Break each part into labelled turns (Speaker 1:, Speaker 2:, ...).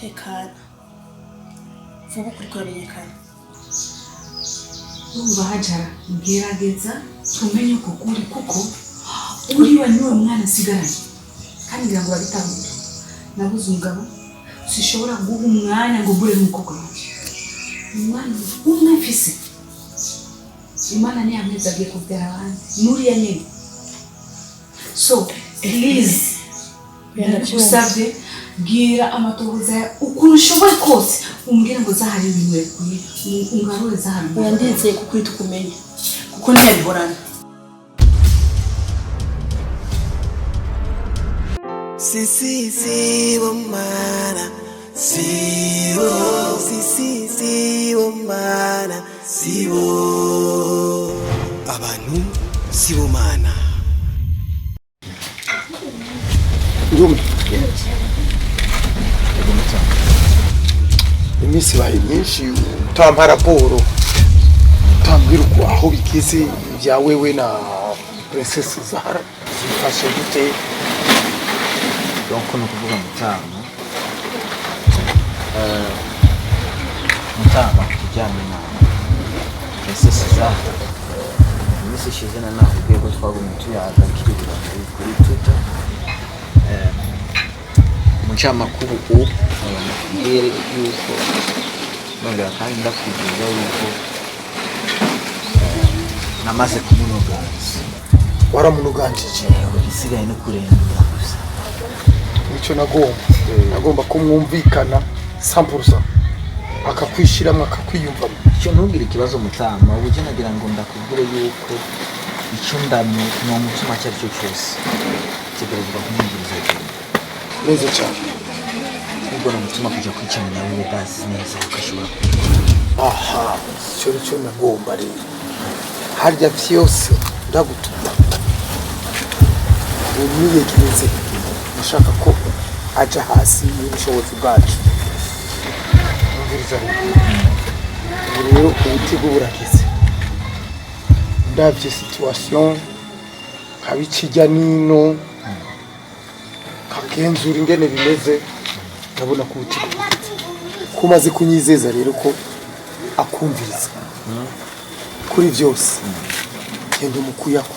Speaker 1: tekana vuba kuri kuramenyekana
Speaker 2: urumva Hajara ngerageza tumenye uko kuri kuko uriwe niwe mwana asigaranye kandi ngira ngo babitangure nabuze umugabo sishobora guha umwanya ngo mbure n'umukobwa wanjye umwana umwe mfise Imana ni amezi agiye kubyara abandi nuriya nyine so please ndagusabye bwira amatohoza ukuntu ushoboye kose umbwire ngo zahari ibintu yakuye ungarure zahari
Speaker 1: yanditse kukwita ukumenya kuko ntiyabihorana
Speaker 3: Si womana si womana sibo abantu si womana
Speaker 4: iminsi baye myinshi utampa raporo utambwira uko aho bigeze bya wewe na Princess Zahara zifashe gute
Speaker 5: donc no kuvuga mutama kujyana na Princess Zahara iminsi ishize na naho ubwego twagumye tuyaga kiribura kuri Twitter mucamakuru mbere yuko nongera kandi ndakwigira yuko namaze kumunoganza
Speaker 4: waramunoganjije
Speaker 5: isigaye no kurengera gusa
Speaker 4: nicyo nagomba kumwumvikana 100% akakwishyiramo akakwiyumvamo
Speaker 5: icyo ntugire ikibazo mutama ubuje nagira ngo ndakubwire yuko icyo ndamye no mutima cyaricyo cyose kigerezwa kumwumviriza
Speaker 4: neza cyane
Speaker 5: ubwo no mutima kujya kwicana nawe basi neza ukashobora
Speaker 4: aha cyo nagomba rero harya byose ndagutuma umwiyegereze nashaka ko aja hasi y'ubushobozi bwacu rero ubutigo burakize ndabye situation kabikijya nino kakenzura ingene bimeze ndabona ko ubutigo kumaze kunyizeza rero ko akumviriza kuri byose genda umukuyako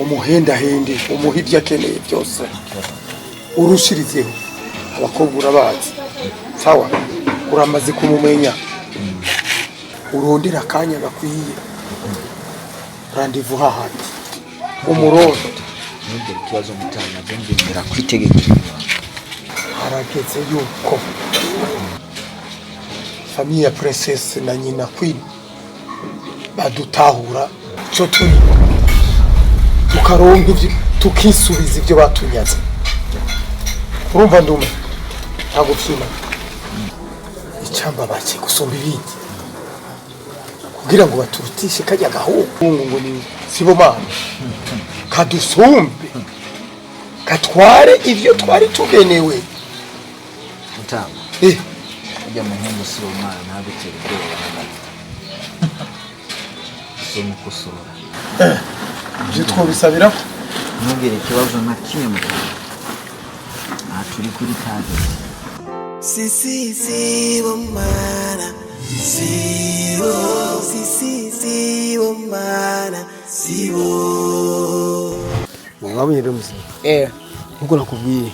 Speaker 4: umuhendahende umuhirya akeneye byose urushirizeho abakobwa urabazi sawa uramaze kumumenya urondera akanya gakwiye randevu hahandi umurondo
Speaker 5: ntugire ikibazo mutama byongera kwitegeka
Speaker 4: harageze yuko famiye ya Princess na nyina Queen badutahura cyo turi tukaronga ibyo tukisubiza ibyo batunyaze urumva ndume ntago fyina icyamba baki gusomba ibindi kugira ngo baturutishe kajya gahungu ngo ni sibomana kadusumbe katware ibyo twari tugenewe
Speaker 5: mutama ujya mu nkumusiro umwana ntabitere ubwoba somukusura
Speaker 4: ibyo twobisabira
Speaker 5: ntugire ikibazo na kimwe mutama turi kuri kazi
Speaker 3: si womana si womana sibo
Speaker 4: mwabonye rero muzima nkuko nakubwiye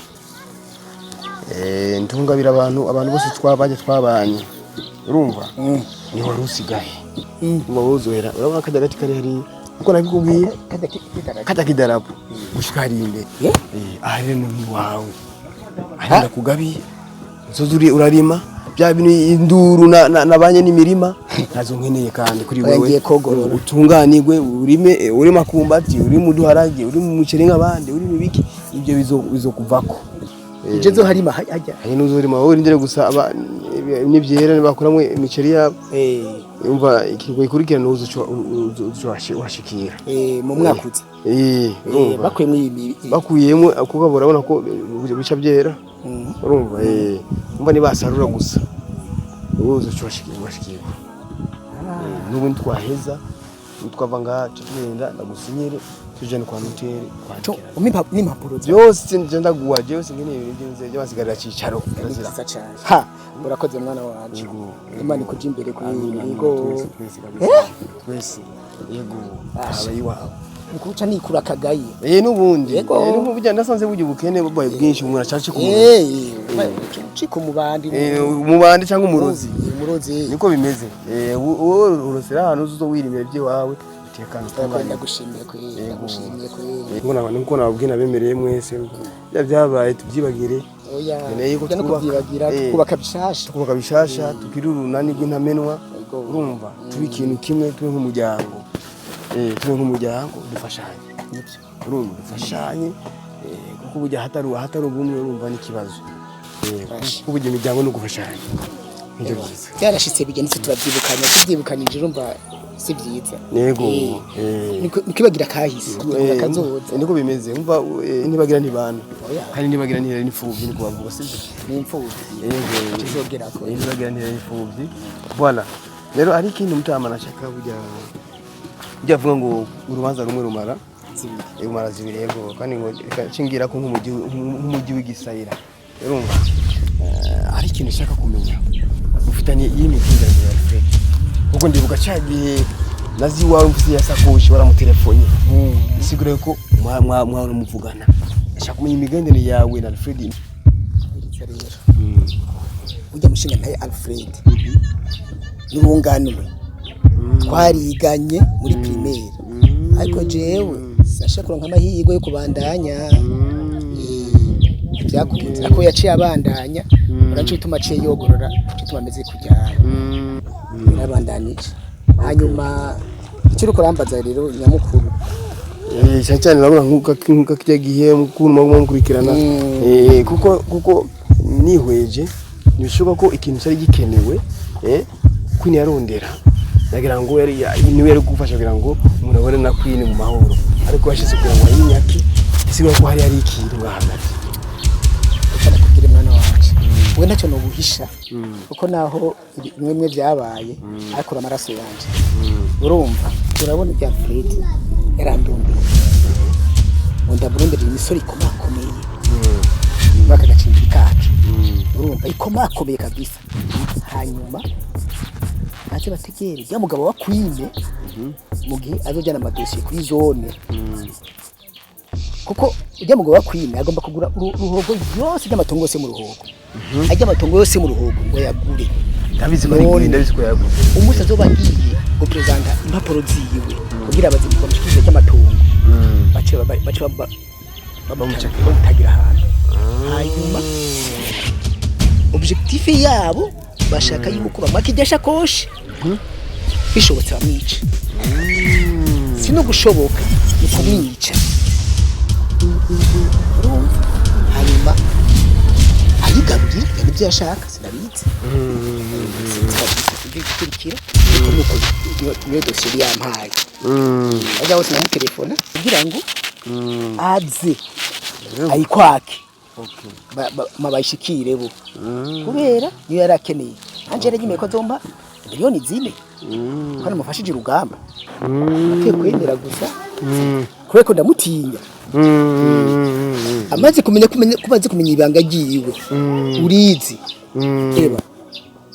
Speaker 4: ntungabira abantu bose twabanye urumva ni wari usigaye mubazohera urabona kajya gati kari hari uko nakikubwiye kajya kidarapo gushikari imbere ahari no wawe ahenda kugabiye nzozuri urarima bya bintu induru nabanye n'imirima nazo nkeneye kandi kuri wewe utunganirwe urima kumbati uri mu duharage uri mu muceri nk'abandi uri mu biki ibyo bizokuvako
Speaker 6: Ijezo harima hajya.
Speaker 4: Hari n'uzurima wowe ndire gusa nibyera bakuramo imiceri yabo. Umva ikigo ikurikirana uzashikira.
Speaker 6: Mu mwakutse.
Speaker 4: Bakuyemo kuko urabona ko bica byera. Urumva umva ni basarura gusa. Ubuzo cyashikira. N'ubundi twaheza twava ngaha tugenda ndagusinyire tujane kwa noteri
Speaker 6: cyo umpa n'impapuro
Speaker 4: byose ngenda guha byose ngene ibintu byo basigarira cicaro
Speaker 6: nziza cyane ha urakoze mwana wacu Imana ikuje imbere ku yego
Speaker 4: twese yego abayi wawe
Speaker 6: nkuca nikura kagaye
Speaker 4: nubundi n'ubujya ndasanze bujya ubukene babaye bwinshi umuntu acace ku
Speaker 6: ciko mubandi
Speaker 4: umubandi cyangwa umurozi
Speaker 6: umurozi
Speaker 4: niko bimeze wowe urosera ahantu uzo wirimira bye wawe utekana
Speaker 6: twabanda gushimiye ko
Speaker 4: niko nababwina bemereye mwese byabaye tubyibagire
Speaker 6: nkeneye ko twubaka
Speaker 4: kubaka bishasha tugira urunani rw'intamenwa urumva tuba ikintu kimwe tube nk'umuryango tube nk'umuryango dufashanye urumva dufashanye kuko burya hatari ubumwe urumva n'ikibazo kuko burya imiryango no gufashanya nibyo byiza
Speaker 6: byarashitse bigenetse tubyibukanije urumva si byiza
Speaker 4: yego
Speaker 6: nikibagira kahise kazoza
Speaker 4: niko bimeze umva ntibagira ntibana kandi ntibagira ntihera n'imfubyi niko bavuga sibyo
Speaker 6: n'imfubyi
Speaker 4: yego
Speaker 6: kizogera ko
Speaker 4: ntibagira ntihera n'imfubyi voilà rero ari ikintu mutamana shaka burya avuga ngo urubanza rumwe rumara zibiri yego kandi ngo cingira ko nk'umujyi w'igisayira urumva ari ikintu shaka kumenya ufitanye y'imitindaje ya Fred kuko ndibuka cyagiye nazi wawe mfite ya sakoshi waramutelefone isigure ko mwana muvugana ashaka kumenya imigendere yawe na Alfred
Speaker 6: ujya mushinga naye Alfred n'urunganwe twariganye muri primaire ariko jewe sasha kuronka amahirwe yo kubandanya byakunze ko yaciye abandanya uracu ituma aciye yogorora ituma ameze kujyana narabandanije hanyuma icyo uko rambaza rero nyamukuru
Speaker 4: cyane urabona nkuko kijya gihe mukuru mukurikirana kuko nihweje nibishoboka ko ikintu cyari gikenewe kwini yarondera nagira ngo niwe yari gufasha kugira ngo umuntu abone na kwini mu mahoro ariko yashize kugira ngo yinyake isigura ko hari ikintu ngahagati
Speaker 6: cyane kugira mwana wacu we ntacyo no guhisha kuko naho bimwe byabaye akora amaraso yanje urumva urabona ibya Fred yarandundiye Burundi imisori ikomakomeye bakagacimbira kacu urumva ikomakomeye kabisa hanyuma ati bategere ya mugabo wa kwine mu gihe azojyana amadosiye kuri zone kuko ujya mugabo wa kwine agomba kugura uruhogo yose y'amatongo yose mu ruhogo ajya amatongo yose mu ruhogo ngo yagure
Speaker 4: ndabizi ko yagure
Speaker 6: umunsi azobagiye ngo prezanga impapuro ziyiwe kugira abazimba bashikije cy'amatongo bace bamutagira ahantu hanyuma objectif yabo bashaka yuko bamakijya koshi bishobotse bamwica sino gushoboka ni kumwica hanyuma ayigarurira ibyo yashaka sinabitse gukurikira nuko niyo dosiye yampaye ajya hose na telefone kugira ngo aze ayikwake mabayishikire bo kubera niyo yarakeneye anje yaragimeye ko azomba miliyoni 4 kandi mufashije urugamba ateye kwendera gusa kureko ndamutinya amaze kumenya ibanga giyiwe urizi eba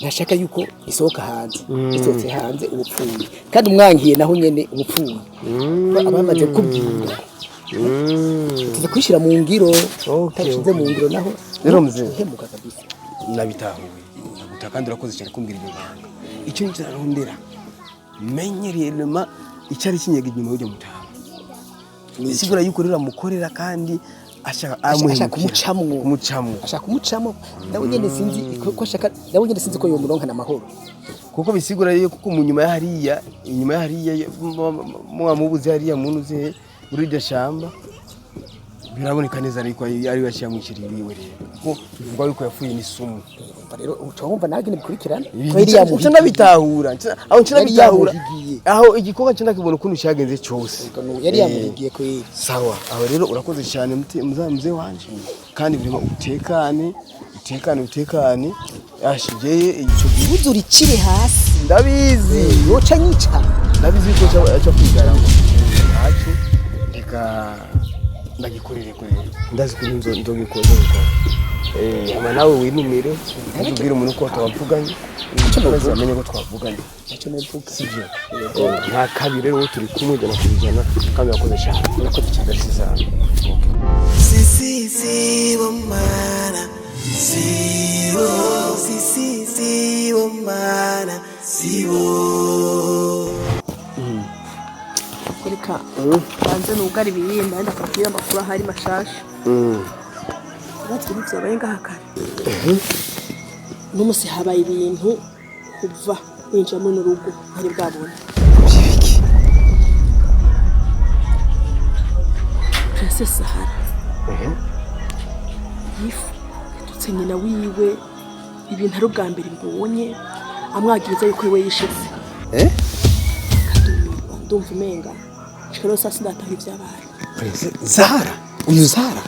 Speaker 6: nashaka yuko isohoka hanze isohotse hanze ubupfuye kandi umwangiye naho nyene ubupfuye abamaze kubwira tuza kwishira mu ngiro tashize mu ngiro naho
Speaker 4: rero mze
Speaker 6: hemuka kabisa
Speaker 4: nabitahuye kandi urakoze cyane kumbwira ibyo banga icyo nzarondera menyereye lema icyari kinyega inyuma y'ujya mutaha nisigura yuko rero amukorera kandi ashaka kumucamo
Speaker 6: nawe nyene sinzi ko ashaka nawe nyene sinzi ko yomuronka na mahoro
Speaker 4: kuko bisigura rero kuko inyuma ya hariya mubuze hariya muntu ze muri iryo shamba biraboneka neza ariko ari bashyira mu kiririwe rero kuko bivuga yuko yafuye n'isumu
Speaker 6: rero ucumva nawe bikurikirana
Speaker 4: cyo ndabitahura aho igikorwa cyo ndakibona ukuntu cyagenze cyose
Speaker 6: yari yamuhigiye ko
Speaker 4: sawa aho rero urakoze cyane muze wanje kandi birimo utekane yashigeye icyo
Speaker 6: buzuri kire hasi
Speaker 4: ndabizi
Speaker 6: yoca nyica
Speaker 4: ndabizi ko cyo kwigara ngo ntacyo reka ndagikorere kure ndazi ko nzogikora ama nawe winumire ubwire umuntu ko twavuganye icyo amenye ko twavuganye icyo navuga sivyo nta kabiri rero turi kumwe jana kujana kandi yakoresha urakoze cyane sizana
Speaker 3: sibo mana sibo sibo mana sibo
Speaker 1: reka banze nugara ibiyimba ndakubwira amakuru ahari mashasha batwe n'ivyabaye ngaha kare n'umusi habaye ibintu kuva ninjira mu rugo hari bwabona
Speaker 4: byiki
Speaker 1: Princess Sahara yifu yatutse nyina wiwe ibintu ari ubwa mbere mbonye amwagiriza yuko iwe yishize ndumva umenga shikaro sasa ndataha ibyabaye
Speaker 4: Princess Zahara uyu Zahara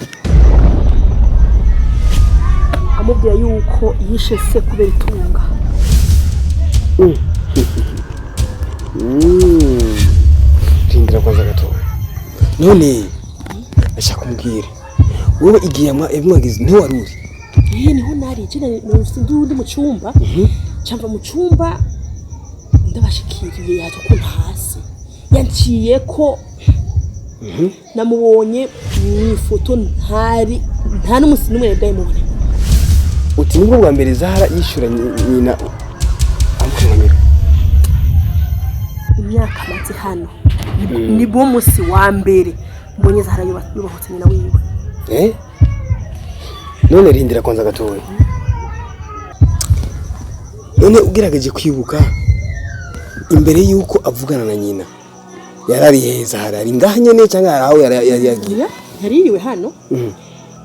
Speaker 1: amubwira yuko yishe se kubera itunga
Speaker 4: rindira kwanza gato none ashaka kumbwira wowe igiye mwagize nti waruri
Speaker 1: niho nari jina ndi mu cyumba cyamva mu cyumba ndabashikiriye yaje ko hasi yanciye ko namubonye mu ifoto nta n'umusi n'umwe yadayimubone
Speaker 4: uti nibwo bwa mbere Zahara yishura nyina amukamira
Speaker 1: imyaka maze hano nibwo musi wa mbere mbonye Zahara yubahutse nyina wiwe
Speaker 4: none rindira kwanza gatoya none ugerageje kwibuka imbere yuko avugana na nyina yarari heza harari ngaha nyene cyangwa araho yari yagiye
Speaker 1: yaririwe hano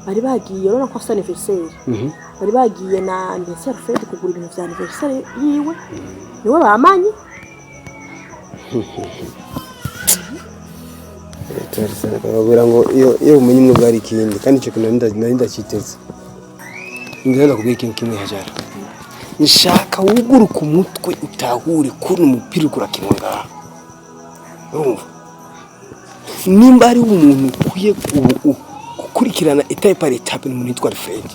Speaker 1: bari bagiye urabona ko afite anniversaire bari bagiye na anniversaire Fred kugura ibintu vya anniversaire yiwe niwe bamanye
Speaker 4: babwira ngo iyo umenye umwe bwari ikindi kandi icyo kintu nari ndakiteze ngenda kubwira ikintu kimwe hajara nshaka wuguruka umutwe utahure kuri umupira ukurakinwa ngaha urumva nimba ari umuntu ukwiye gukurikirana etape par etape n'umuntu yitwa Fred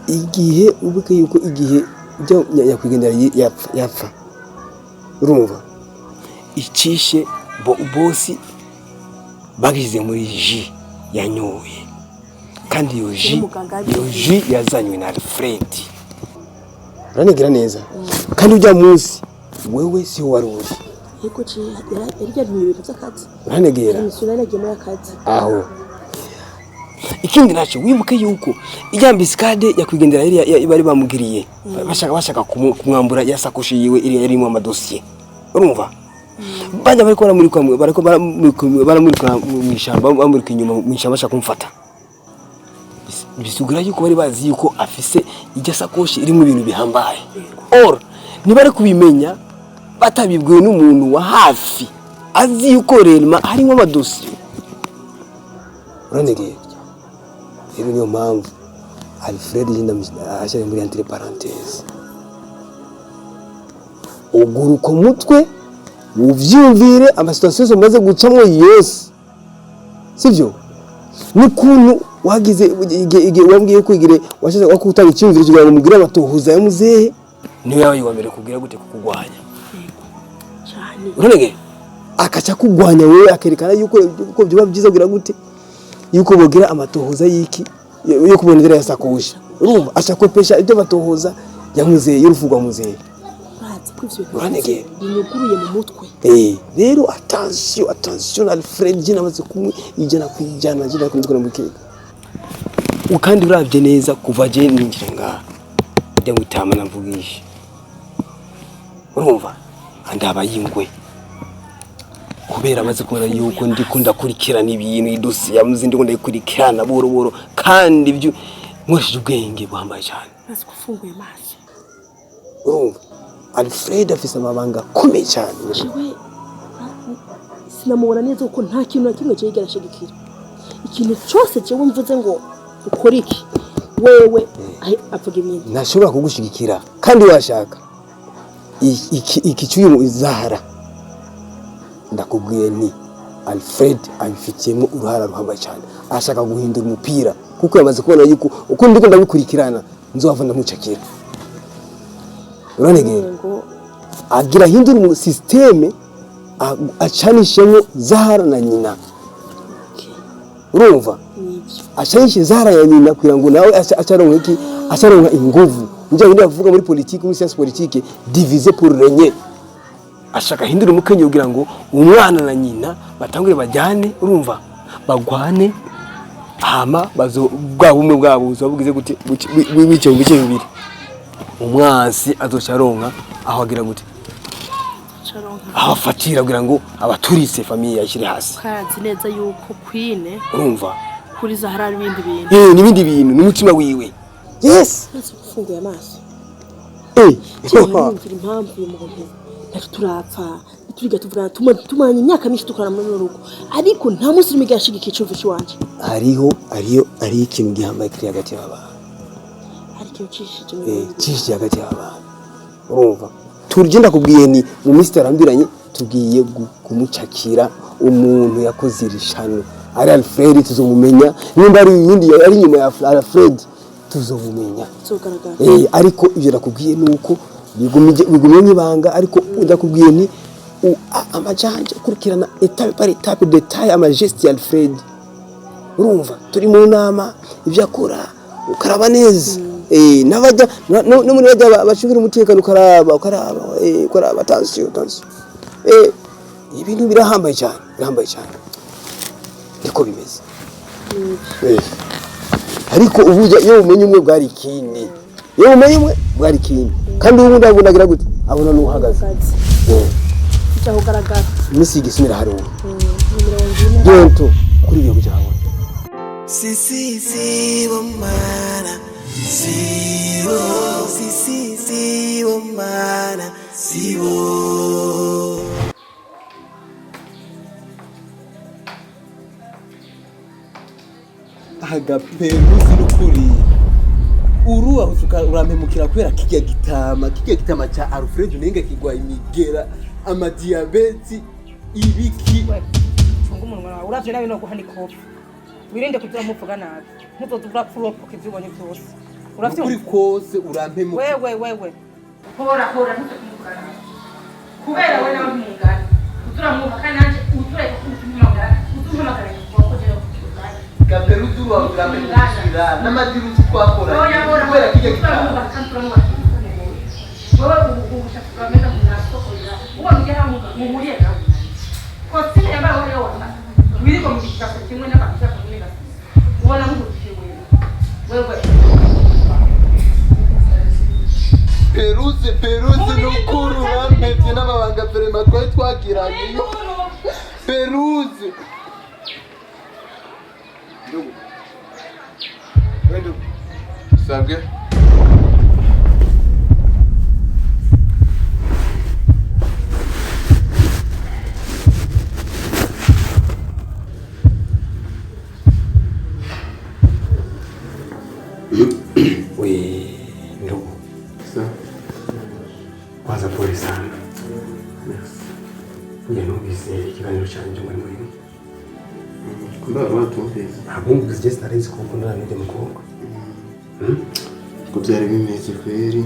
Speaker 4: igihe ubuke yuko igihe yakwigendera yapfa urumva icishe bosi bagize muri ji yanyoye kandi iyo ji yazanywe na Fred uranigira neza kandi ujya munsi wewe si waruri
Speaker 1: yego yari yagiye ibintu by'akazi
Speaker 4: uranegera
Speaker 1: imisura yaragiye muri akazi
Speaker 4: aho ikindi naco wibuke yuko ijambo iskade yakwigendera bari bamugiriye bashaka kumwambura yasakoshi yiwe iri mu amadosiye urumva banya bariko baramurika mu ishamba bamurika inyuma mu ishamba bashaka kumfata bisugura yuko bari bazi yuko afise ijya sakoshi irimo ibintu bihambaye or nibari kubimenya batabibwiwe n'umuntu wa hafi azi yuko rema harimo amadosiye uranegeye rero niyo mpamvu Alfred yinda ashaka muri entre parenthèses uguruko mutwe uvyumvire amasituasiyo maze gucamo yose sivyo n'ukuntu wagize igihe wambwiye kwigire washaka wakutanga icyumviro kugira ngo mugire abatohuza yamuzehe niwe yabaye wa mbere kugira gute kukugwanya
Speaker 1: cyane
Speaker 4: urege akaca kugwanya wewe akerekana yuko byo byiza kugira gute yuko bogira amatohoza yiki yo kubonera yasakoje urumva ashakopesha ibyo batohoza yamuzehe y'urufugwa muzehe
Speaker 1: uranege binyuguruye mu mutwe
Speaker 4: rero attention Alfred jina maze kumwe ijana kwijana jina kundikora mukeka ukandi uravye neza kuva je ninjira ngaha njya gutama navugisha urumva andaba yingwe kubera amaze kubona yuko ndikunda kurikirana ibintu idosi yamuze ndiko ndayikurikirana boro kandi ibyo nkoresheje ubwenge buhambaye cyane
Speaker 1: maze kufunguye amaso
Speaker 4: urumva Alfred afise amabanga akomeye cyane
Speaker 1: jewe sinamubona neza uko nta kintu na kimwe cyigera shigikira ikintu cyose jewe mvuze ngo ukora iki wewe avuga ibintu
Speaker 4: ntashobora kugushigikira kandi washaka iki cyuyu Zahara ndakubwiye ni Alfred abifitiyemo uruhara ruhambaye cyane ashaka guhindura umupira kuko yamaze kubona yuko uko ndiko ndabikurikirana nzova ndamucakira uranegera agira hindura mu systeme acanishemo Zahara na nyina urumva acanishe Zahara ya nyina kugira ngo nawe acaronka iki acaronka inguvu njye ndi avuga muri politique muri science politique diviser pour régner ashaka hindura umukenye kugira ngo umwana na nyina batangure bajyane urumva bagwane hama bazo bwa bumwe bwabo uzabugize gute bice bibiri umwansi azocaronka aho agira gute aho afatira kugira ngo abaturise famille yashire hasi
Speaker 1: kazi neza yuko Queen
Speaker 4: urumva
Speaker 1: kuri Zahara n'ibindi bintu
Speaker 4: n'ibindi bintu n'umutima wiwe yes
Speaker 1: ufunguye amaso
Speaker 4: impamvu
Speaker 1: y'umuntu turapfa turiga tuvugana tumanye imyaka myinshi dukorana muri rugo ariko nta munsi n'umwe yashigikiye icuvu cy'uwanje
Speaker 4: ari ikintu gihambaye kiri hagati y'abantu
Speaker 1: ariko cishije
Speaker 4: cishije hagati y'abantu urumva turugenda kubwiye ni mu minsi tarambiranye tugiye kumucakira umuntu yakoze irishano ari Alfred tuzomumenya nimba ari yindi ari nyuma ya Alfred tuzomumenya ariko ibyo nakubwiye nuko bigumye nk'ibanga ariko ndakubwiye ni amajanje kurikirana etape par etape detail amageste ya Alfred urumva turi mu nama ibyo akora ukaraba neza nabajya no muri bajya bashubira umutekano ukaraba attention ibintu birahambaye cyane niko bimeze ariko ubuja iyo umenye umwe bwari ikindi kandi ubu ndavunagira gute abona n'uhagaze
Speaker 1: cyahugaragara
Speaker 4: imisi igisumira hari ubu gento kuri ibyo byawe
Speaker 3: bomana bomana
Speaker 7: agaperuzi n'ukuri uru aho urampemukira kubera kijya gitama cha Alfred Nenga kigwa imigera amadiabeti ibiki
Speaker 8: chungu umunwa wawe uravye nawe no guhani kopi wirinde kugira muvuga nabi mutozura kuropoka ivyubonye byose uravye
Speaker 7: kuri kose urampemukira
Speaker 8: wewe hora ntukumukana kubera we nawe ntungana uturamwuka kananje utureka kutumugana utumugana
Speaker 7: gaperuzi uru aho urampemukira n'amadiruzi twakora kubera kijya gitama
Speaker 8: wewe ubushaka bameza munasokora uwo mugera muhuriye nawe kosine yambaye wale wona wiriko mukishaka kimwe n'abashaka kumenya ubona muhuriye wewe
Speaker 7: peruzi n'ukuru rampevye n'amabanga perema twari twagiranye peruzi sabwe
Speaker 4: ndugu kwanza pole sana kuja numvise ikiganiro cyanjye muri
Speaker 9: kumba batumvise
Speaker 4: abumvise just narenze kuko n'undi mukobwa
Speaker 9: ko byari bimeze kweri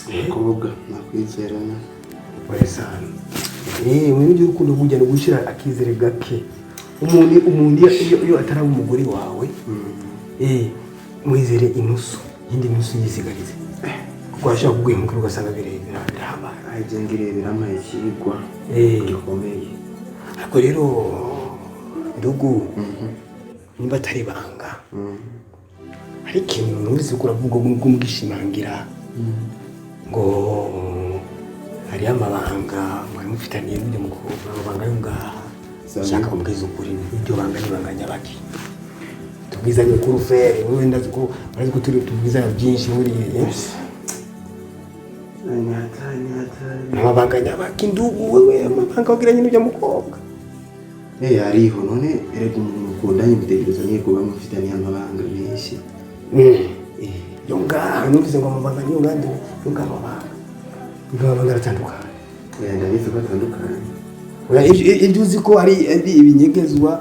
Speaker 9: umukobwa nakwizerana
Speaker 4: pole sana mwene y'urukundo bujya no gushira akizere gake umuntu iyo ataraba umugore wawe mwizere inusu yindi nusu yisigarize kuko ashaka kugwimukira ugasanga birahamara
Speaker 9: ajengire biramaye kigwa gikomeye
Speaker 4: ariko rero ndugu nimba atari banga hari ikintu numvise ko uravuga ngo mugishimangira ngo hari amabanga mwari mufitaniye n'undi mukobwa amabanga yo ngaha shaka kumubwiza ukuri iryo banga nibanganya baki tubwizanye kuri fere wowe ndazi ko bari ko turi tubwizanya byinshi muri amabanga nyabaki ndugu wewe amabanga ogiranye n'ujya mukobwa
Speaker 9: ariho none erega umuntu ukundanye bitegerezo niye kuba mufitaniye amabanga menshi
Speaker 4: yo ngaha numvise ngo amabanga niyo ngandi yo ngababanga aratandukanye
Speaker 9: ndabizi ko atandukanye
Speaker 4: ibyo uzi ko ari ibinyegezwa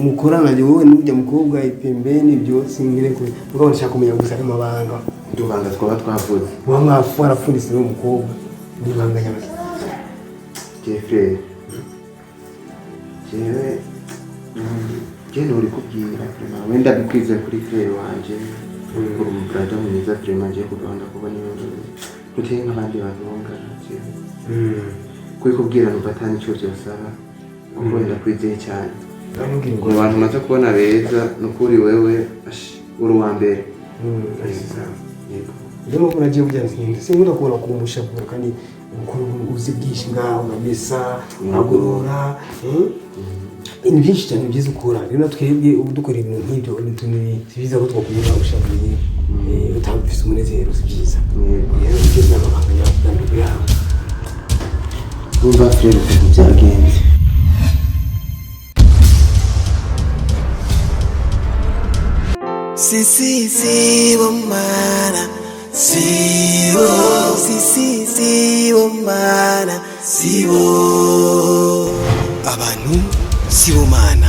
Speaker 4: mukorana wowe n'ujya mukobwa ipembeni byose ngire ko mugabo nshaka kumenya gusa ari mabanga
Speaker 9: dubanga twaba twavuze
Speaker 4: wa mwafu arapfundise no mukobwa n'ibanga nyabaki
Speaker 9: Jeffrey jewe uri kubwira wenda bikwize kuri Claire wanje uri umubrada mwiza vraiment je kugabana kuba niwe muteye nk'abandi bantu bongana kuri kubwira numva atani cyo cyosaba kuko ndakwizeye cyane mu bantu maze kubona beza nukuri wewe uri uwa mbere
Speaker 4: Ndimo kuna je bujya nsinda sinkunda kubona kumusha kandi ukora uzi bwishi ngaho ngamesa agorora ibintu byinshi cyane byiza ukora rero twebwe dukora ibintu nk'ibyo ntibiza ko twakubura ushabuye utamfise umunezero si byiza rero bigeze n'amabanga y'abandi yawe
Speaker 9: Umva Frere ukuntu byagenze
Speaker 3: Sisi bomana sibo sisi bomana sibo abantu sibo mana